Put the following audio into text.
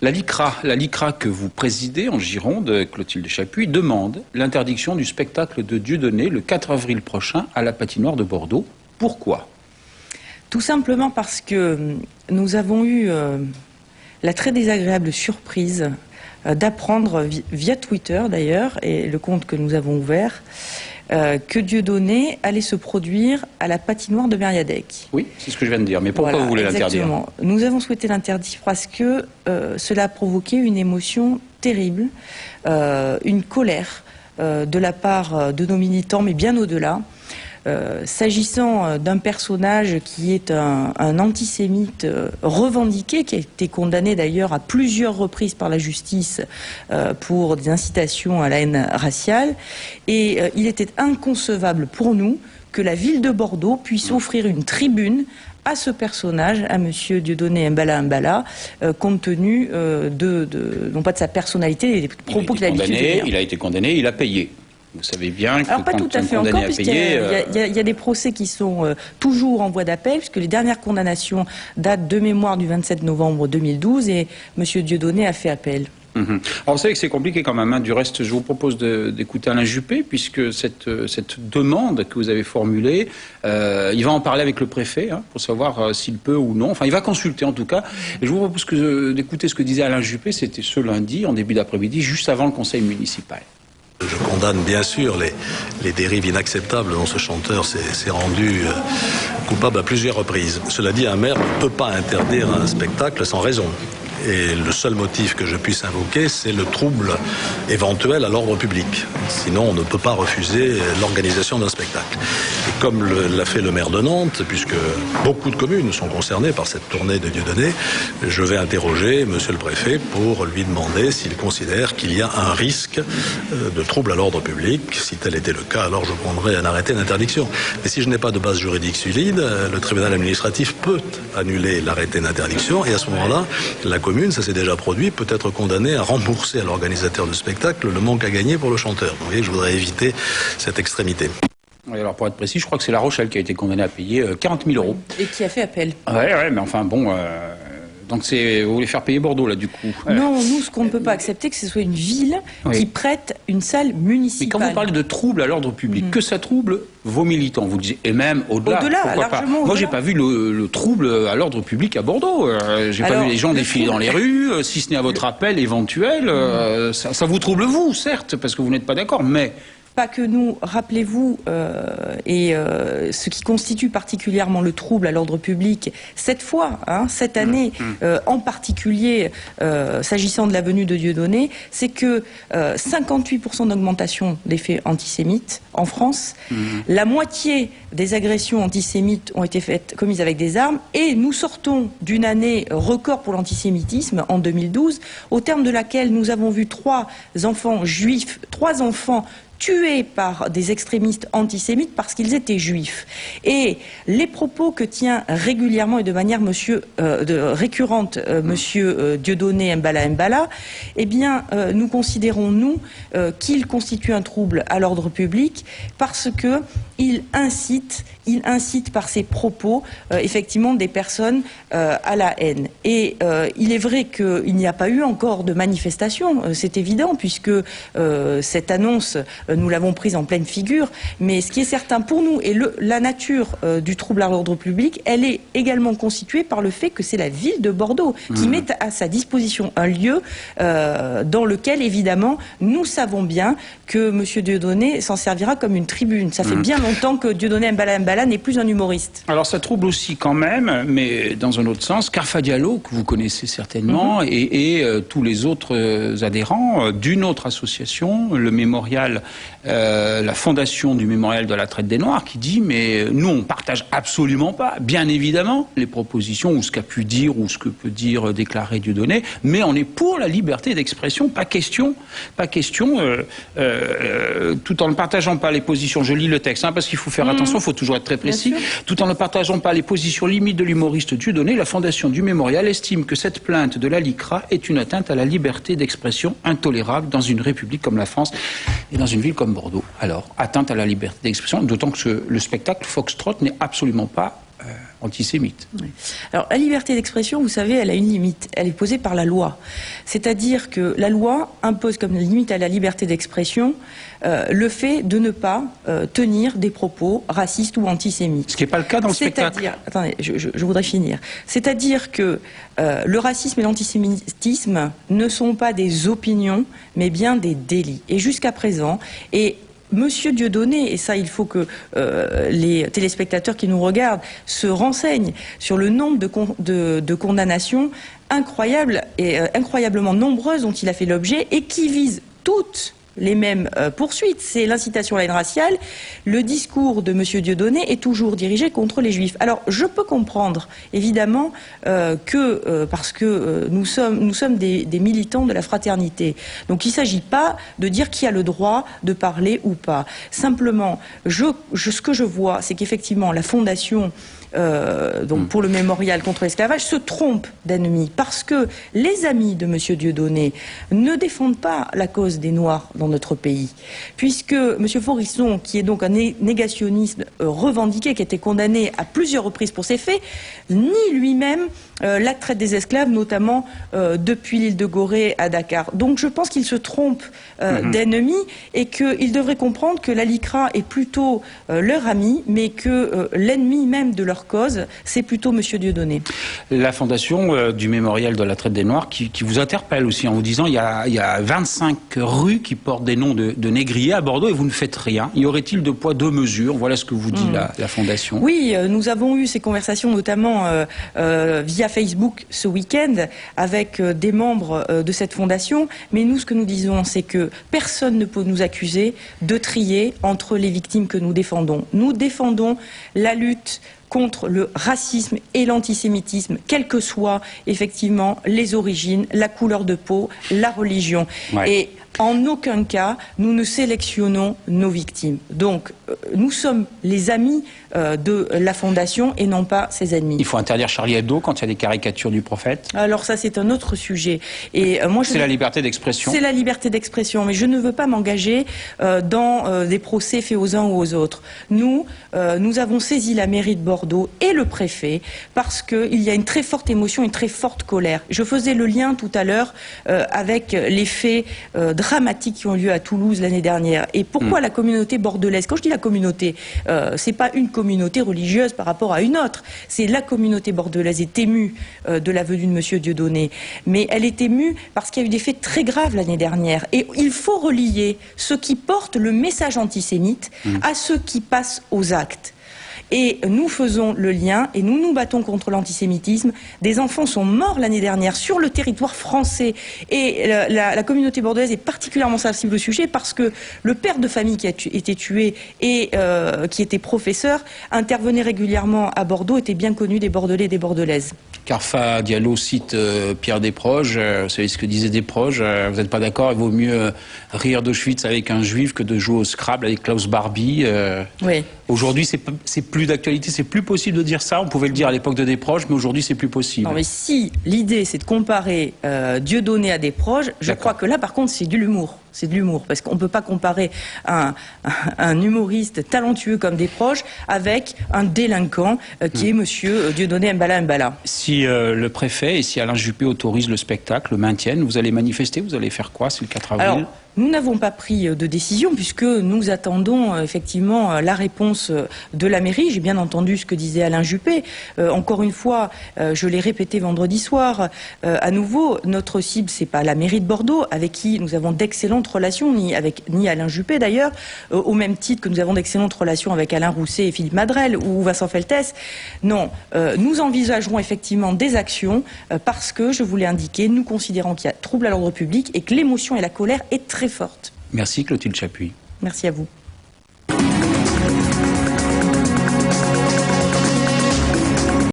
La LICRA que vous présidez en Gironde, Clotilde Chapuis, demande l'interdiction du spectacle de Dieudonné le 4 avril prochain à la patinoire de Bordeaux. Pourquoi ? Tout simplement parce que nous avons eu la très désagréable surprise d'apprendre via Twitter d'ailleurs, et le compte que nous avons ouvert, que Dieudonné allait se produire à la patinoire de Mériadec. Oui, c'est ce que je viens de dire. Mais pourquoi vous voulez l'interdire ? Nous avons souhaité l'interdire parce que cela a provoqué une émotion terrible, une colère de la part de nos militants, mais bien au-delà. S'agissant d'un personnage qui est un antisémite revendiqué, qui a été condamné d'ailleurs à plusieurs reprises par la justice pour des incitations à la haine raciale, et il était inconcevable pour nous que la ville de Bordeaux puisse offrir une tribune à ce personnage, à monsieur Dieudonné Mbala, compte tenu non pas de sa personnalité, et des propos qu'il a l'habitude de dire. Il a été condamné, il a payé. Vous savez bien que alors, pas tout à fait encore, puisqu'il y a des procès qui sont toujours en voie d'appel, puisque les dernières condamnations datent de mémoire du 27 novembre 2012, et M. Dieudonné a fait appel. Alors vous savez que c'est compliqué quand même. Du reste, je vous propose d'écouter Alain Juppé, puisque cette demande que vous avez formulée, il va en parler avec le préfet pour savoir s'il peut ou non. Enfin, il va consulter en tout cas. Et je vous propose d'écouter ce que disait Alain Juppé. C'était ce lundi, en début d'après-midi, juste avant le conseil municipal. Je condamne bien sûr les dérives inacceptables dont ce chanteur s'est rendu coupable à plusieurs reprises. Cela dit, un maire ne peut pas interdire un spectacle sans raison. Et le seul motif que je puisse invoquer, c'est le trouble éventuel à l'ordre public. Sinon, on ne peut pas refuser l'organisation d'un spectacle. Et comme l'a fait le maire de Nantes, puisque beaucoup de communes sont concernées par cette tournée de Dieudonné, je vais interroger monsieur le préfet pour lui demander s'il considère qu'il y a un risque de trouble à l'ordre public. Si tel était le cas, alors je prendrai un arrêté d'interdiction. Mais si je n'ai pas de base juridique solide, le tribunal administratif peut annuler l'arrêté d'interdiction, et à ce moment-là, la commune, ça s'est déjà produit, peut être condamnée à rembourser à l'organisateur du spectacle le manque à gagner pour le chanteur. Vous voyez, je voudrais éviter cette extrémité. Oui, alors pour être précis, je crois que c'est La Rochelle qui a été condamnée à payer 40 000 €. Et qui a fait appel. Oui, mais enfin bon... Donc vous voulez faire payer Bordeaux, là, du coup? Non, nous, ce qu'on ne peut pas accepter, que ce soit une ville qui prête une salle municipale. Mais quand vous parlez de trouble à l'ordre public, que ça trouble vos militants, vous disiez, et même au-delà, pourquoi pas? Moi, j'ai pas vu le trouble à l'ordre public à Bordeaux. J'ai pas vu les gens défiler dans les rues, si ce n'est à votre appel éventuel. Ça vous trouble, vous, certes, parce que vous n'êtes pas d'accord, mais... Pas que nous, rappelez-vous, ce qui constitue particulièrement le trouble à l'ordre public, cette fois, cette année, en particulier, s'agissant de la venue de Dieudonné, c'est que 58% d'augmentation des faits antisémites en France, la moitié des agressions antisémites ont été commises avec des armes, et nous sortons d'une année record pour l'antisémitisme en 2012, au terme de laquelle nous avons vu 3 enfants juifs, 3 enfants tués par des extrémistes antisémites parce qu'ils étaient juifs. Et les propos que tient régulièrement et de manière récurrente monsieur Dieudonné Mbala, eh bien, nous considérons, nous, qu'il constitue un trouble à l'ordre public parce que il incite par ses propos, effectivement, des personnes à la haine. Et il est vrai qu'il n'y a pas eu encore de manifestation, c'est évident, puisque cette annonce, nous l'avons prise en pleine figure. Mais ce qui est certain pour nous, et la nature du trouble à l'ordre public, elle est également constituée par le fait que c'est la ville de Bordeaux qui met à sa disposition un lieu dans lequel, évidemment, nous savons bien que M. Dieudonné s'en servira comme une tribune. Ça fait bien longtemps que Dieudonné Mbala n'est plus un humoriste. Alors ça trouble aussi quand même, mais dans un autre sens, Carfa Diallo, que vous connaissez certainement, et tous les autres adhérents d'une autre association, le mémorial, la fondation du mémorial de la traite des Noirs, qui dit, mais nous on partage absolument pas, bien évidemment, les propositions ou ce qu'a pu dire ou ce que peut dire, déclarer Dieudonné, mais on est pour la liberté d'expression, pas question, tout en ne partageant pas les positions, je lis le texte, parce qu'il faut faire attention, il faut toujours être très précis, tout en ne partageant pas les positions limites de l'humoriste Dieudonné, la fondation du mémorial estime que cette plainte de la LICRA est une atteinte à la liberté d'expression intolérable dans une république comme la France et dans une ville comme Bordeaux. Alors, atteinte à la liberté d'expression, d'autant que le spectacle Foxtrot n'est absolument pas antisémite. Oui. Alors, la liberté d'expression, vous savez, elle a une limite. Elle est posée par la loi. C'est-à-dire que la loi impose comme limite à la liberté d'expression le fait de ne pas tenir des propos racistes ou antisémites. Ce qui n'est pas le cas dans le spectacle. Attendez, je voudrais finir. C'est-à-dire que le racisme et l'antisémitisme ne sont pas des opinions, mais bien des délits. Et jusqu'à présent, Monsieur Dieudonné, et ça il faut que les téléspectateurs qui nous regardent se renseignent sur le nombre de condamnations incroyables et incroyablement nombreuses dont il a fait l'objet et qui visent toutes les mêmes poursuites. C'est l'incitation à la haine raciale. Le discours de Monsieur Dieudonné est toujours dirigé contre les Juifs. Alors, je peux comprendre, évidemment, parce que nous sommes des militants de la fraternité. Donc, il ne s'agit pas de dire qui a le droit de parler ou pas. Simplement, ce que je vois, c'est qu'effectivement, la Fondation donc pour le mémorial contre l'esclavage, se trompe d'ennemis parce que les amis de Monsieur Dieudonné ne défendent pas la cause des Noirs dans notre pays, puisque Monsieur Faurisson, qui est donc un négationniste revendiqué, qui a été condamné à plusieurs reprises pour ces faits, nie lui-même la traite des esclaves, notamment depuis l'île de Gorée à Dakar. Donc je pense qu'il se trompe d'ennemis et qu'il devrait comprendre que la LICRA est plutôt leur ami, mais que l'ennemi même de leur cause, c'est plutôt Monsieur Dieudonné. La fondation du mémorial de la traite des Noirs qui vous interpelle aussi en vous disant il y a 25 rues qui portent des noms de négriers à Bordeaux et vous ne faites rien. Y aurait-il deux poids, deux mesures? Voilà ce que vous dit la fondation. Oui, nous avons eu ces conversations notamment via Facebook ce week-end avec des membres de cette fondation, mais nous ce que nous disons c'est que personne ne peut nous accuser de trier entre les victimes que nous défendons. Nous défendons la lutte contre le racisme et l'antisémitisme, quelles que soient effectivement les origines, la couleur de peau, la religion. Ouais. Et en aucun cas, nous ne sélectionnons nos victimes. Donc, nous sommes les amis de la Fondation et non pas ses ennemis. Il faut interdire Charlie Hebdo quand il y a des caricatures du prophète? Alors ça, c'est un autre sujet. Et moi, c'est la liberté d'expression. C'est la liberté d'expression, mais je ne veux pas m'engager dans des procès faits aux uns ou aux autres. Nous avons saisi la mairie de Bordeaux et le préfet parce qu'il y a une très forte émotion, une très forte colère. Je faisais le lien tout à l'heure avec les faits dramatiques qui ont lieu à Toulouse l'année dernière. Et pourquoi la communauté bordelaise? Quand je dis la communauté, c'est pas une communauté religieuse par rapport à une autre. C'est la communauté bordelaise est émue de la venue de Monsieur Dieudonné. Mais elle est émue parce qu'il y a eu des faits très graves l'année dernière. Et il faut relier ceux qui portent le message antisémite à ceux qui passent aux actes. Et nous faisons le lien et nous nous battons contre l'antisémitisme. Des enfants sont morts l'année dernière sur le territoire français. Et la communauté bordelaise est particulièrement sensible au sujet parce que le père de famille qui a été tué et qui était professeur intervenait régulièrement à Bordeaux, était bien connu des Bordelais et des Bordelaises. Carfa Diallo cite Pierre Desproges. Vous savez ce que disait Desproges? Vous n'êtes pas d'accord? Il vaut mieux rire d'Auschwitz avec un juif que de jouer au Scrabble avec Klaus Barbie. Oui. Aujourd'hui, c'est plus d'actualité, c'est plus possible de dire ça. On pouvait le dire à l'époque de Desproges, mais aujourd'hui, c'est plus possible. Non, mais si l'idée, c'est de comparer Dieudonné à Desproges, je crois que là, par contre, c'est de l'humour. C'est de l'humour, parce qu'on ne peut pas comparer un humoriste talentueux comme Desproges avec un délinquant qui est Monsieur Dieudonné Mbala. Si le préfet et si Alain Juppé autorisent le spectacle, le maintiennent, vous allez manifester, vous allez faire quoi? C'est le 4 avril. Alors, nous n'avons pas pris de décision puisque nous attendons effectivement la réponse de la mairie. J'ai bien entendu ce que disait Alain Juppé. Encore une fois, je l'ai répété vendredi soir, à nouveau, notre cible, c'est pas la mairie de Bordeaux, avec qui nous avons d'excellentes relations, ni Alain Juppé d'ailleurs, au même titre que nous avons d'excellentes relations avec Alain Rousset et Philippe Madrel ou Vincent Feltès. Non, nous envisagerons effectivement des actions parce que, je vous l'ai indiqué, nous considérons qu'il y a trouble à l'ordre public et que l'émotion et la colère est très forte. Merci Clotilde Chapuis. Merci à vous.